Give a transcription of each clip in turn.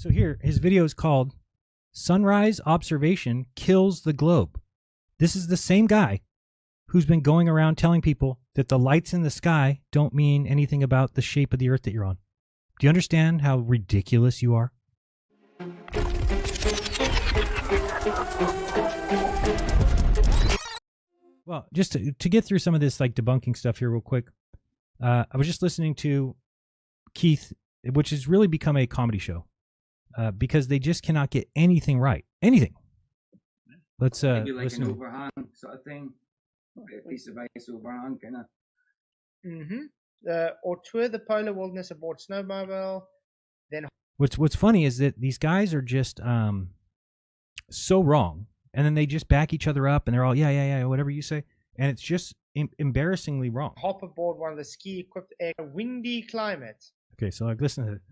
So here, his video is called Sunrise Observation Kills the Globe. This is the same guy who's been going around telling people that the lights in the sky don't mean anything about the shape of the earth that you're on. Do you understand how ridiculous you are? Well, just to get through some of this like debunking stuff here real quick, I was just listening to Keith, which has really become a comedy show because they just cannot get anything right. Anything. Let's maybe like listen. An overhang sort of thing. A piece of ice overhang, kind of. Or tour the polar wilderness aboard snowmobile. Then What's funny is that these guys are just so wrong, and then they just back each other up, and they're all yeah, whatever you say, and it's just embarrassingly wrong. hop aboard one of the ski-equipped air. Windy climate. Okay, so like listen to it.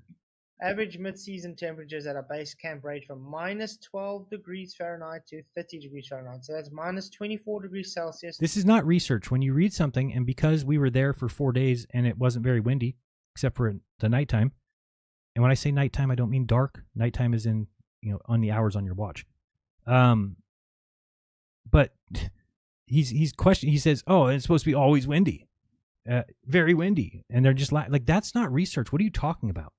Average mid-season temperatures at a base camp range from minus 12 degrees Fahrenheit to 30 degrees Fahrenheit. So that's minus 24 degrees Celsius. This is not research. When you read something, and because we were there for 4 days and it wasn't very windy, except for the nighttime. And when I say nighttime, I don't mean dark. Nighttime is in, on the hours on your watch. But he's questioning. He says, "Oh, it's supposed to be always windy, very windy," and they're just like, "That's not research. What are you talking about?"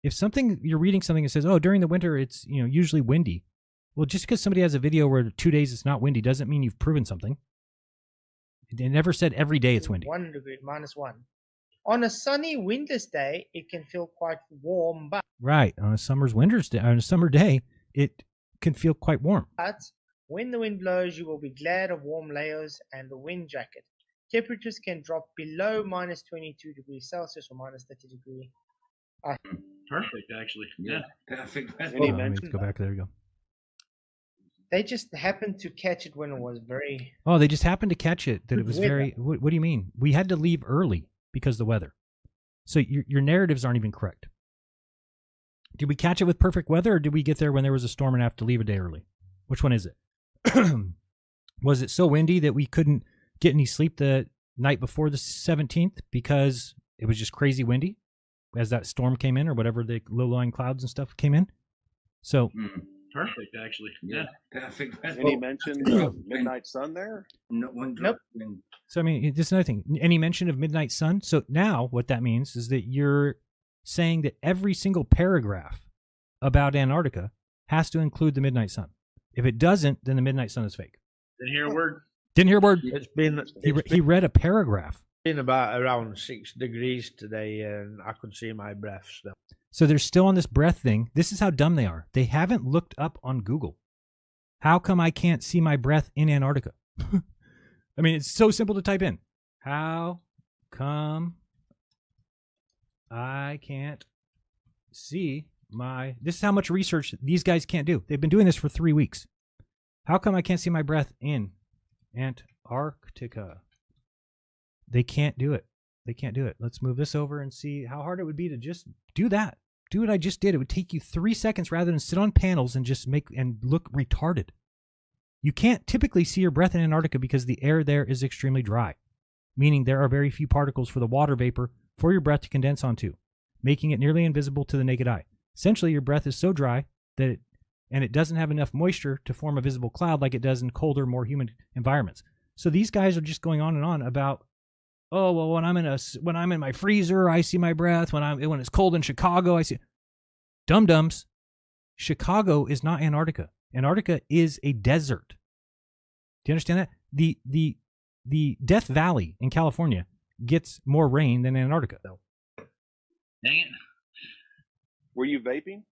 If you're reading something that says, "Oh, during the winter it's usually windy," well, just because somebody has a video where 2 days it's not windy doesn't mean you've proven something. It never said every day it's windy. 1 degree, minus 1. On a sunny, windless day, it can feel quite warm, but Right, on a summer day, it can feel quite warm. when the wind blows, you will be glad of warm layers and a wind jacket. Temperatures can drop below minus 22 degrees Celsius or minus 30 degrees. Perfect, actually. Yeah. Perfect. Let me go back. There you go. They just happened to catch it when it was very... Oh, they just happened to catch it. That it was Weather. very... What do you mean? We had to leave early because of the weather. So your narratives aren't even correct. Did we catch it with perfect weather, or did we get there when there was a storm and have to leave a day early? Which one is it? Was it so windy that we couldn't get any sleep the night before the 17th because it was just crazy windy as that storm came in, or whatever the low-lying clouds and stuff came in? So... Perfect, actually. Yeah. Perfect. Any mention of midnight sun there? Not one drop. Nope. So, I mean, just another thing. Any mention of midnight sun? So now what that means is that you're saying that every single paragraph about Antarctica has to include the midnight sun. If it doesn't, then the midnight sun is fake. Didn't hear a word. Didn't hear a word. He read a paragraph. Been about around 6 degrees today, and I could see my breath still. So they're still on this breath thing. This is how dumb they are. They haven't looked up on Google. How come I can't see my breath in Antarctica? I mean, it's so simple to type in. How come I can't see my... This is how much research these guys can't do. They've been doing this for 3 weeks. How come I can't see my breath in Antarctica? They can't do it. They can't do it. Let's move this over and see how hard it would be to just do that. Do what I just did. It would take you 3 seconds rather than sit on panels and just look retarded. You can't typically see your breath in Antarctica because the air there is extremely dry, meaning there are very few particles for the water vapor for your breath to condense onto, making it nearly invisible to the naked eye. Essentially, your breath is so dry that it doesn't have enough moisture to form a visible cloud like it does in colder, more humid environments. So these guys are just going on and on about, oh, well, when I'm in my freezer, I see my breath. When it's cold in Chicago, I see. Dum-dums. Chicago is not Antarctica. Antarctica is a desert. Do you understand that? The Death Valley in California gets more rain than Antarctica. Dang it. Were you vaping?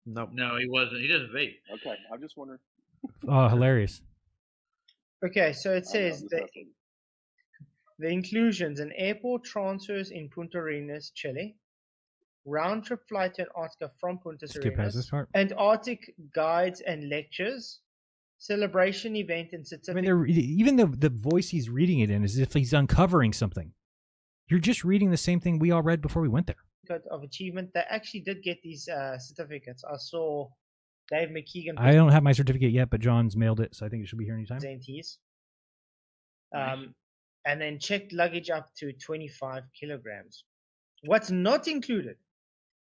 No. No, he wasn't. He doesn't vape. Okay, I'm just wondering. Oh, hilarious. Okay, so it says the inclusions: an airport transfers in Punta Arenas, Chile, round-trip flight to Antarctica from Punta Skip past this Arenas, part. Antarctic guides and lectures, celebration event and certificate. I mean, even the voice he's reading it in is as if he's uncovering something. You're just reading the same thing we all read before we went there. Of achievement. They actually did get these certificates. I saw Dave McKeegan. I don't have my certificate yet, but John's mailed it, so I think it should be here anytime. Presentees. And then checked luggage up to 25 kilograms. What's not included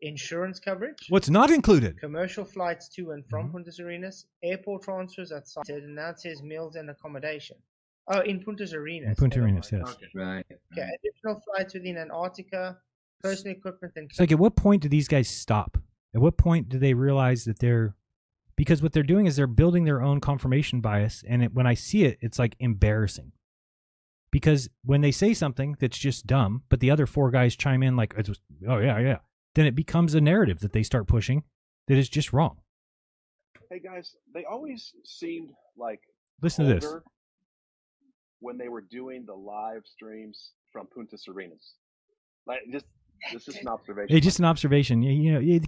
insurance coverage, What's not included? commercial flights to and from Mhm. Punta Arenas, airport transfers at site, and now it says meals and accommodation. Oh, in Punta Arenas. In Punta never Arenas, mind. yes. Okay. Right. Okay, additional flights within Antarctica, personal equipment, and It's like, at what point do these guys stop? At what point do they realize that they're, because what they're doing is they're building their own confirmation bias, and when I see it, it's like embarrassing. Because when they say something that's just dumb, but the other four guys chime in like, oh yeah, then it becomes a narrative that they start pushing that is just wrong. Hey guys, they always seemed like Listen to this. older when they were doing the live streams from Punta Arenas. Like this is an observation. It's just an observation.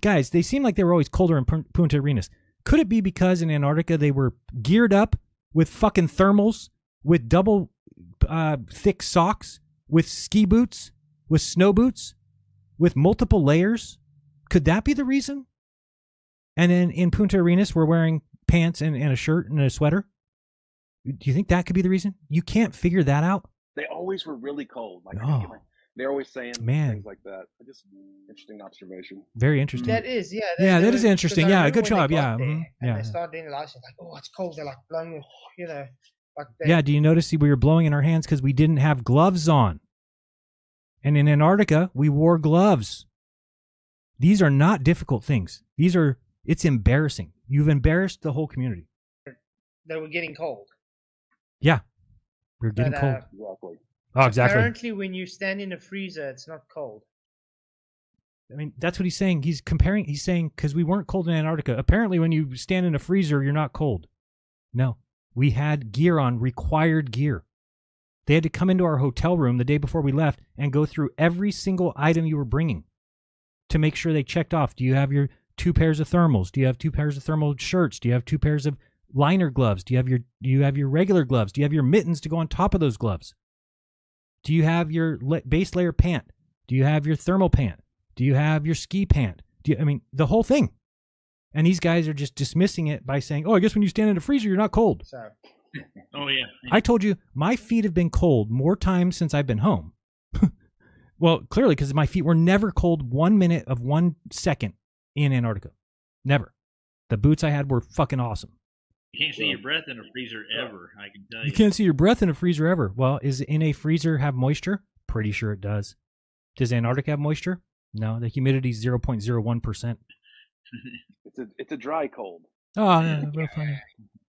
Guys, they seem like they were always colder in Punta Arenas. Could it be because in Antarctica they were geared up with fucking thermals, with double thick socks, with ski boots, with snow boots, with multiple layers? Could that be the reason? And then in Punta Arenas we're wearing pants and a shirt and a sweater? Do you think that could be the reason? You can't figure that out? They always were really cold. Like Oh. they're always saying Man. things like that. Just interesting observation. Very interesting. that is, yeah. Yeah, that were- is interesting. 'cause I Yeah, remember good when they job. got Yeah, there mhm, and yeah. they started doing the live stream, like, oh, it's cold. They're like blowing, like they, Yeah, do you notice we were blowing in our hands because we didn't have gloves on? And in Antarctica, we wore gloves. These are not difficult things. It's embarrassing. You've embarrassed the whole community. they were getting cold. Yeah, we're getting But, cold. Exactly. Oh, exactly. Apparently, when you stand in a freezer, it's not cold. I mean, that's what he's saying. He's saying, because we weren't cold in Antarctica. Apparently, when you stand in a freezer, you're not cold. No, we had gear on, required gear. They had to come into our hotel room the day before we left and go through every single item you were bringing to make sure they checked off. Do you have your 2 pairs of thermals? Do you have 2 pairs of thermal shirts? Do you have 2 pairs of liner gloves? Do you have your regular gloves? Do you have your mittens to go on top of those gloves? Do you have your base layer pant? Do you have your thermal pant? Do you have your ski pant? The whole thing. And these guys are just dismissing it by saying, oh, I guess when you stand in a freezer, you're not cold. So Oh yeah. I told you, my feet have been cold more times since I've been home. Well, clearly, because my feet were never cold 1 minute of 1 second in Antarctica. Never. The boots I had were fucking awesome. You can't see your breath in a freezer ever. I can tell you. You can't see your breath in a freezer ever. Well, is in a freezer have moisture? Pretty sure it does. Does Antarctica have moisture? No, the humidity is 0.01%. It's a dry cold. Oh, yeah, real funny.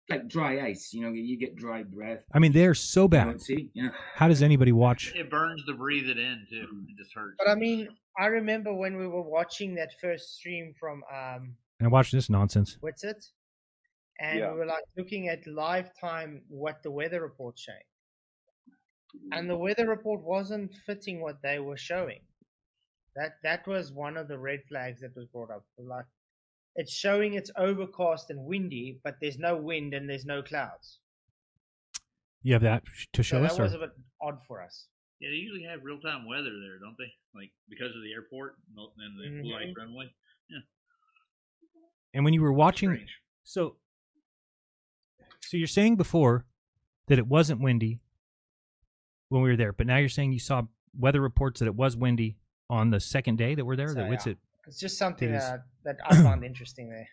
Like dry ice, you get dry breath. I mean, they're so You bad. don't see? Yeah. How does anybody watch? It burns to breathe it in too. It just hurts. But I mean, I remember when we were watching that first stream from And watch this nonsense. what's it? And Yeah. we were like looking at live time what the weather report's showing. And the weather report wasn't fitting what they were showing. That was one of the red flags that was brought up. Like, it's showing it's overcast and windy, but there's no wind and there's no clouds. You have that to show So us? that was Or? a bit odd for us. Yeah, they usually have real time weather there, don't they? Like because of the airport and the blue light runway. And when you were watching, Strange. so you're saying before that it wasn't windy when we were there, but now you're saying you saw weather reports that it was windy on the second day that we're there. So, That what's yeah. it? It's just something It is. that I found interesting there.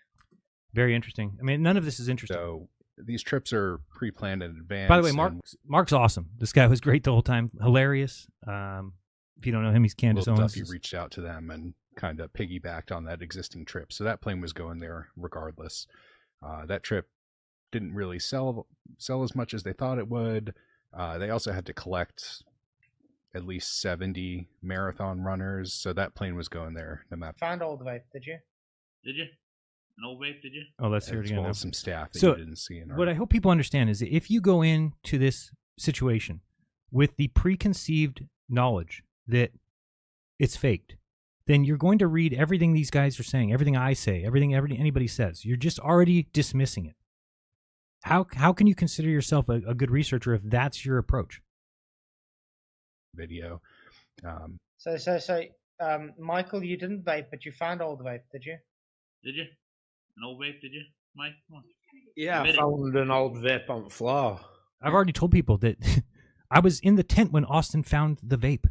Very interesting. I mean, none of this is interesting. So these trips are pre-planned in advance. By the way, and Mark's awesome. This guy was great the whole time. Hilarious. If you don't know him, he's Candace Will Owens. Duffy reached out to them and kind of piggybacked on that existing trip. So that plane was going there regardless. That trip didn't really sell as much as they thought it would. They also had to collect at least 70 marathon runners. So that plane was going there no matter. Found old vape, did you? Did you? An old vape? Did you? Oh, let's hear it As again. well now. as some staff that So, you didn't see in our What I hope people understand is that if you go into this situation with the preconceived knowledge that it's faked, then you're going to read everything these guys are saying, everything I say, everything anybody says. You're just already dismissing it. How can you consider yourself a good researcher if that's your approach? video. So, Michael, you didn't vape, but you found old vape, did you? Did you? An old vape? Did you, Mike? Come on. Yeah, I Admit it. found an old vape on the floor. I've already told people that I was in the tent when Austin found the vape.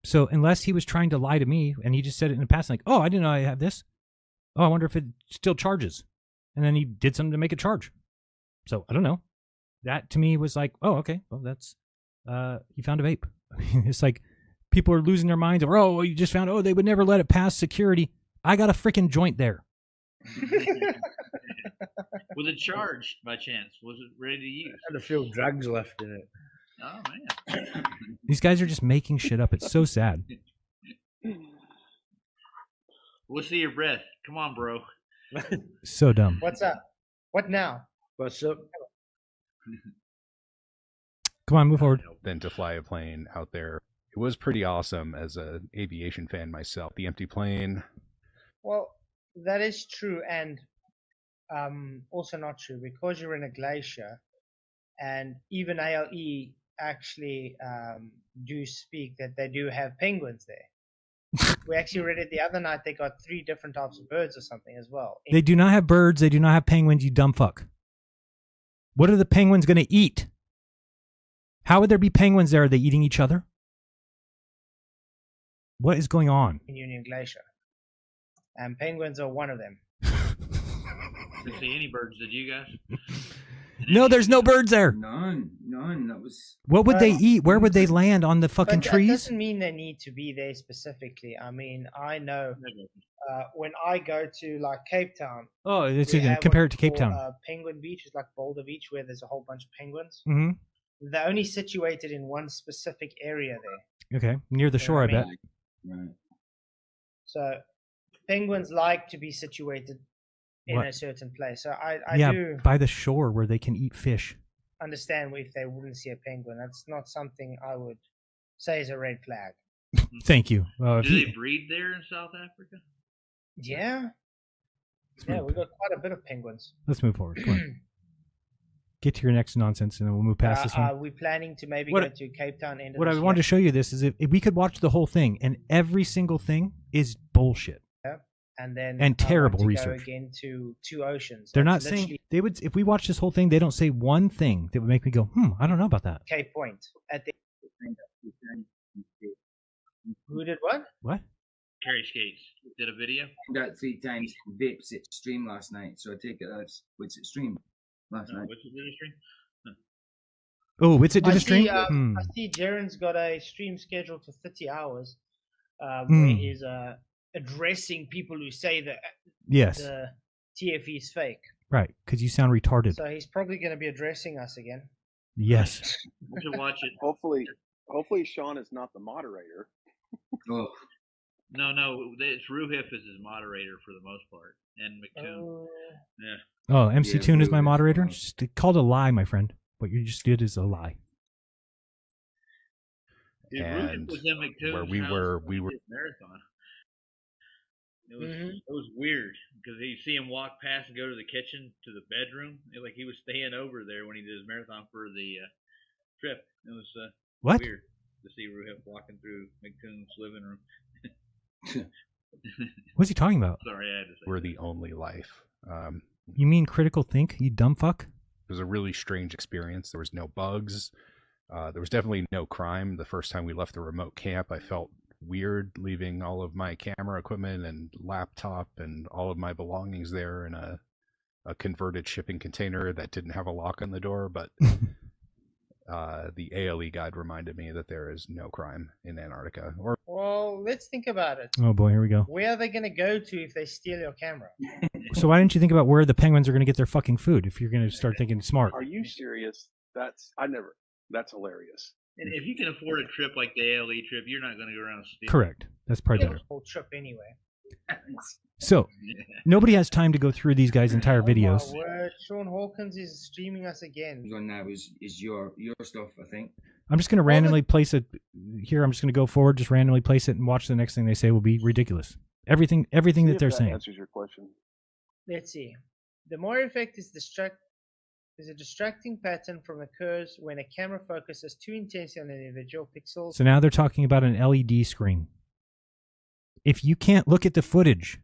So unless he was trying to lie to me and he just said it in a passing, like, oh, I didn't know I have this. Oh, I wonder if it still charges. And then he did something to make it charge. So I don't know. That to me was like, oh, okay, well, that's, he found a vape. I mean, it's like people are losing their minds over, oh, you just found, oh, they would never let it pass security. I got a freaking joint there. Was it charged by chance? Was it ready to use? Had a few drugs left in it. Oh man. These guys are just making shit up. It's so sad. We'll see your breath. Come on, bro. So dumb. What's up? What now? What's up? Come on, move forward. Than to fly a plane out there. It was pretty awesome as an aviation fan myself. The empty plane. Well, that is true, and also not true, because you're in a glacier, and even ALE actually do speak that they do have penguins there. We actually read it the other night. They got 3 different types of birds or something as well. They do not have birds. They do not have penguins, you dumb fuck. What are the penguins going to eat? How would there be penguins there? Are they eating each other? What is going on? In Union Glacier. And penguins are one of them. Didn't see any birds, did you guys? No, there's no birds there. None. That was. What would they eat? Where would they land? On the fucking But that trees? doesn't mean they need to be there specifically. I mean, I know when I go to like Cape Town. Oh, it's we have compare what it to Cape we call, Town. Penguin Beach is like Boulder Beach, where there's a whole bunch of penguins. Mm-hmm. They're only situated in one specific area there. Okay, near the shore, I bet. Right. So penguins like to be situated in What? a certain place. So I Yeah, do by the shore where they can eat fish. understand if they wouldn't see a penguin. That's not something I would say is a red flag. Thank you. If Do you- they breed there in South Africa? Yeah. Yeah, we've got quite a bit of penguins. Let's move forward. Come on. Get to your next nonsense, and then we'll move past this one. Are we planning to maybe What- go to Cape Town end of What I this wanted to year? show you this is if we could watch the whole thing, and every single thing is bullshit. And then and terrible I want to research. Go again to 2 oceans. They're not That's saying literally they would. If we watch this whole thing, they don't say one thing that would make me go, I don't know about that. Cape Point. At the who did what? What? Carrie Skates did a video. That 3 times vapes at stream last night, so I take it that's what's it stream last night. What's the industry? Oh, it's a I did a stream. see, I see Jaren's got a stream scheduled for 30 hours where Hmm. he's addressing people who say that Yes, the TFE is fake. right. Because you sound retarded. So he's probably going to be addressing us again. Yes. We should watch it. Hopefully Sean is not the moderator. Oh, No, it's Ruhif as his moderator for the most part, and McToon. Yeah. Oh, MC Yeah, Toon is my really. moderator. Just called a lie, my friend. What you just did is a lie. Dude, And Ruhif was in McToon's where we house were- when we he were- did marathon. It was Mhm. it was weird because you see him walk past and go to the kitchen to the bedroom. Like he was staying over there when he did his marathon for the trip. It was What? weird to see Ruhif walking through McToon's living room. What's he talking about? Sorry, I had to say. We're that. the only life. You mean critical think? You dumb fuck. It was a really strange experience. There was no bugs. There was definitely no crime. The first time we left the remote camp, I felt weird leaving all of my camera equipment and laptop and all of my belongings there in a converted shipping container that didn't have a lock on the door. But the ALE guide reminded me that there is no crime in Antarctica. Or Well, let's think about it. Oh boy, here we go. Where are they going to go to if they steal your camera? So why didn't you think about where the penguins are going to get their fucking food if you're going to start thinking smart? Are you serious? That's hilarious. And if you can afford a trip like the ALE trip, you're not going to go around stealing. Correct. That's probably better. Whole trip anyway. So nobody has time to go through these guys' entire videos. Oh my word. Sean Hawkins is streaming us again. on now is your stuff, I think. I'm just going to randomly place it here. I'm just going to go forward, just randomly place it, and watch the next thing they say will be ridiculous. Everything See that if they're saying. answers your question. Let's see. The Moore effect is a distracting pattern from occurs when a camera focuses too intensely on an individual pixels. So now they're talking about an LED screen. If you can't look at the footage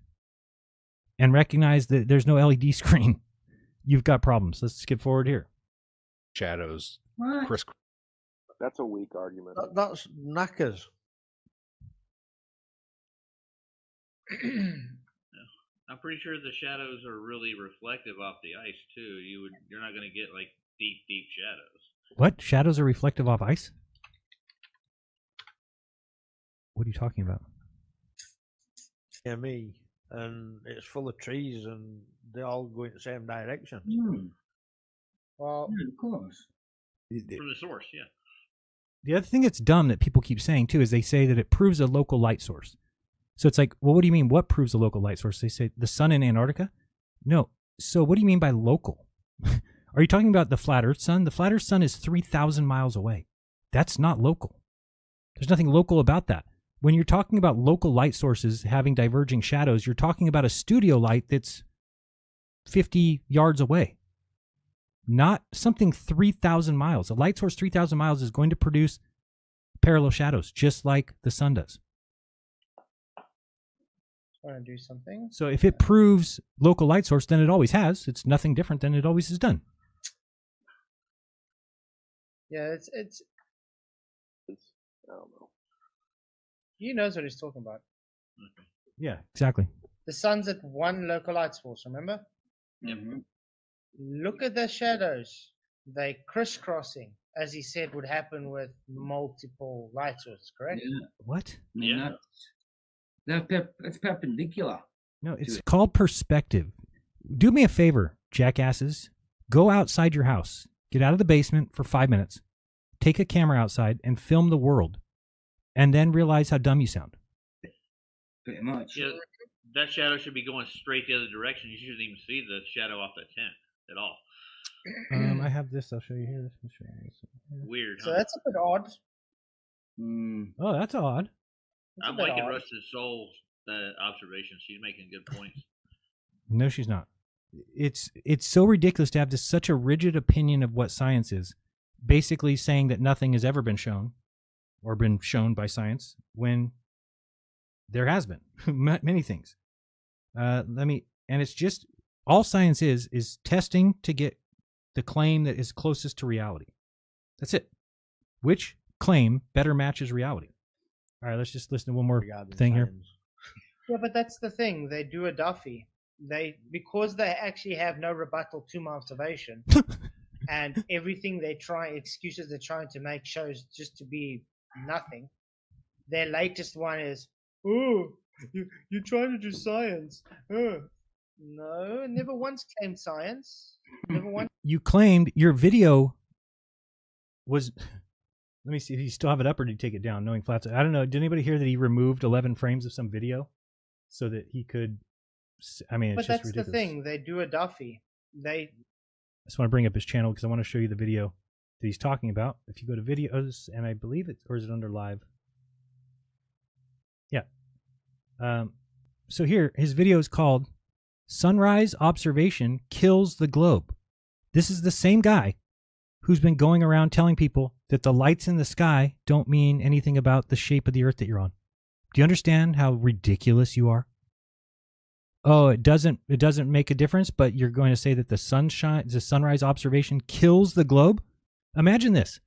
and recognize that there's no LED screen, you've got problems. Let's skip forward here. shadows, What? Chris. That's a weak argument. That's knackers. I'm pretty sure the shadows are really reflective off the ice too. You're not going to get like deep shadows. What? Shadows are reflective off ice? What are you talking about? Yeah, me. And it's full of trees and they all go in the same direction. Well, Yeah, of course. From the source, yeah. The other thing that's dumb that people keep saying too is they say that it proves a local light source. So it's like, well, what do you mean? What proves a local light source? They say the sun in Antarctica? No. So what do you mean by local? Are you talking about the flat Earth sun? The flat Earth sun is 3,000 miles away. That's not local. There's nothing local about that. When you're talking about local light sources having diverging shadows, you're talking about a studio light that's 50 yards away. Not something 3,000 miles. A light source 3,000 miles is going to produce parallel shadows, just like the sun does. want to do something. So if it proves local light source, then it always has. It's nothing different than it always has done. Yeah, it's I don't know. he knows what he's talking about. Yeah, exactly. The sun's at one local light source, remember? Mm-hmm. Look at the shadows. They crisscrossing, as he said would happen with multiple light sources, correct? Yeah. What? Yeah. It's perpendicular. No, it's called perspective. Do me a favor, jackasses. Go outside your house. Get out of the basement for 5 minutes. Take a camera outside and film the world. And then realize how dumb you sound. Pretty much. Yeah, that shadow should be going straight the other direction. You shouldn't even see the shadow off that tent at all. I have this. I'll show you here. I'll show you this. Weird, So huh? that's a bit odd. Oh, that's odd. That's a I'm bit liking odd. Rustin's soul observation. She's making good points. No, she's not. It's so ridiculous to have this such a rigid opinion of what science is, basically saying that nothing has ever been shown or been shown by science when there has been many things. And it's just all science is testing to get the claim that is closest to reality. That's it. Which claim better matches reality? All right, let's just listen to one more thing here. Yeah, but that's the thing. They do a Duffy. Because they actually have no rebuttal to my observation, and everything excuses they're trying to make shows just to be nothing. Their latest one is, oh, you're trying to do science. Oh. No, never once claimed science. Never once. You claimed your video was. Let me see if you still have it up or did you take it down? Knowing Flats, I don't know. Did anybody hear that he removed 11 frames of some video so that he could? I mean, it's But just that's ridiculous. the thing. They do a Duffy. I just want to bring up his channel because I want to show you the video that he's talking about. If you go to videos, and I believe or is it under live? Yeah. So here, his video is called "Sunrise Observation Kills the Globe." This is the same guy who's been going around telling people that the lights in the sky don't mean anything about the shape of the Earth that you're on. Do you understand how ridiculous you are? Oh, it doesn't make a difference, but you're going to say that the sunrise observation kills the globe? Imagine this.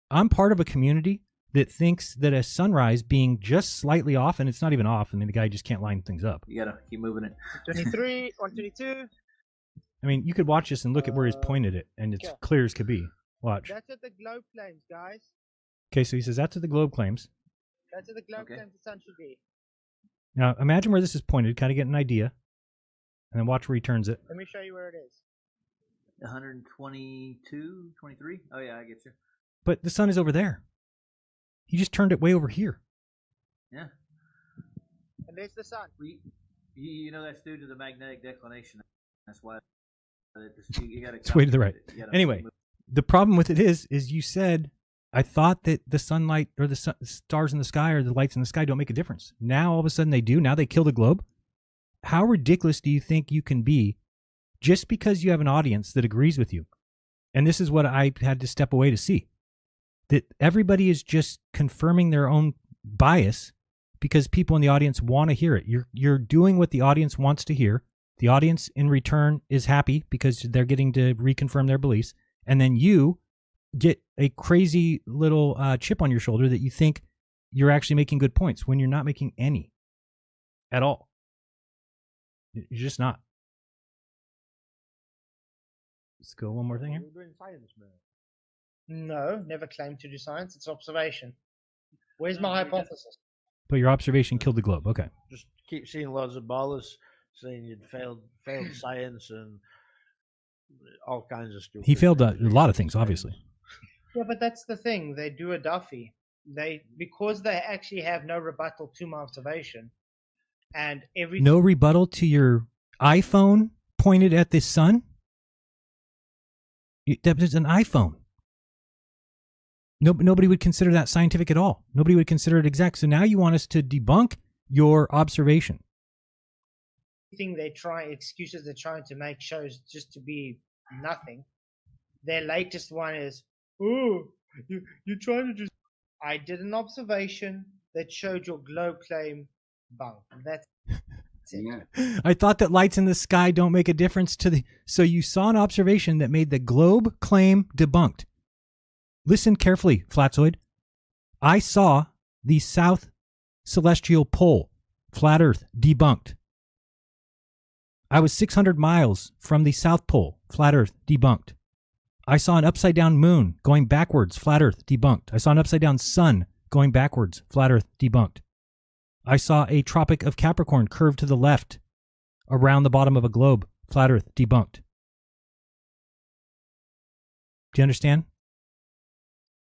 I'm part of a community that thinks that a sunrise being just slightly off, and it's not even off, and then the guy just can't line things up. You gotta keep moving it. 23, 122. I mean, you could watch this and look at where he's pointed it, and it's clear as could be. Watch. That's what the globe claims, guys. Okay, so he says that's what the globe claims. That's what the globe claims the sun should be. Now, imagine where this is pointed, kind of get an idea, and then watch where he turns it. Let me show you where it is. 122, 23? Oh, yeah, I get you. But the sun is over there. He just turned it way over here. Yeah. And there's the sun. You know that's due to the magnetic declination. That's why you got to. It's way to the right. Anyway, the problem with it is you said, I thought that the sunlight or the stars in the sky or the lights in the sky don't make a difference. Now all of a sudden they do. Now they kill the globe. How ridiculous do you think you can be just because you have an audience that agrees with you? And this is what I had to step away to see. That everybody is just confirming their own bias because people in the audience want to hear it. You're doing what the audience wants to hear. The audience in return is happy because they're getting to reconfirm their beliefs. And then you get a crazy little chip on your shoulder that you think you're actually making good points when you're not making any at all. You're just not. Let's go one more thing here. We're doing science, man. No, never claimed to do science. It's observation. Where's No, my we just- hypothesis? But your observation killed the globe. Okay. Just keep seeing loads of ballers saying you'd failed science and all kinds of stupid. He failed a things. lot of things, obviously. Yeah, but that's the thing. They do a Duffy. Because they actually have no rebuttal to my observation, and everything. No rebuttal to your iPhone pointed at the sun? That is an iPhone. Nobody would consider that scientific at all. Nobody would consider it exact. So now you want us to debunk your observation. Excuses they're trying to make shows just to be nothing. Their latest one is, oh, you're trying to just. I did an observation that showed your globe claim bunk. That's it. Yeah. I thought that lights in the sky don't make a difference to the. So you saw an observation that made the globe claim debunked. Listen carefully, Flatzoid. I saw the South Celestial Pole, flat Earth, debunked. I was 600 miles from the South Pole, flat Earth, debunked. I saw an upside-down moon going backwards, flat Earth, debunked. I saw an upside-down sun going backwards, flat Earth, debunked. I saw a Tropic of Capricorn curve to the left around the bottom of a globe, flat Earth, debunked. Do you understand?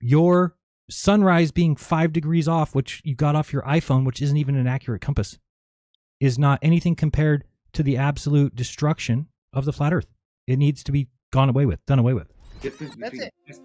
Your sunrise being 5 degrees off, which you got off your iPhone, which isn't even an accurate compass, is not anything compared to the absolute destruction of the flat Earth. It needs to be done away with. Difference That's between it.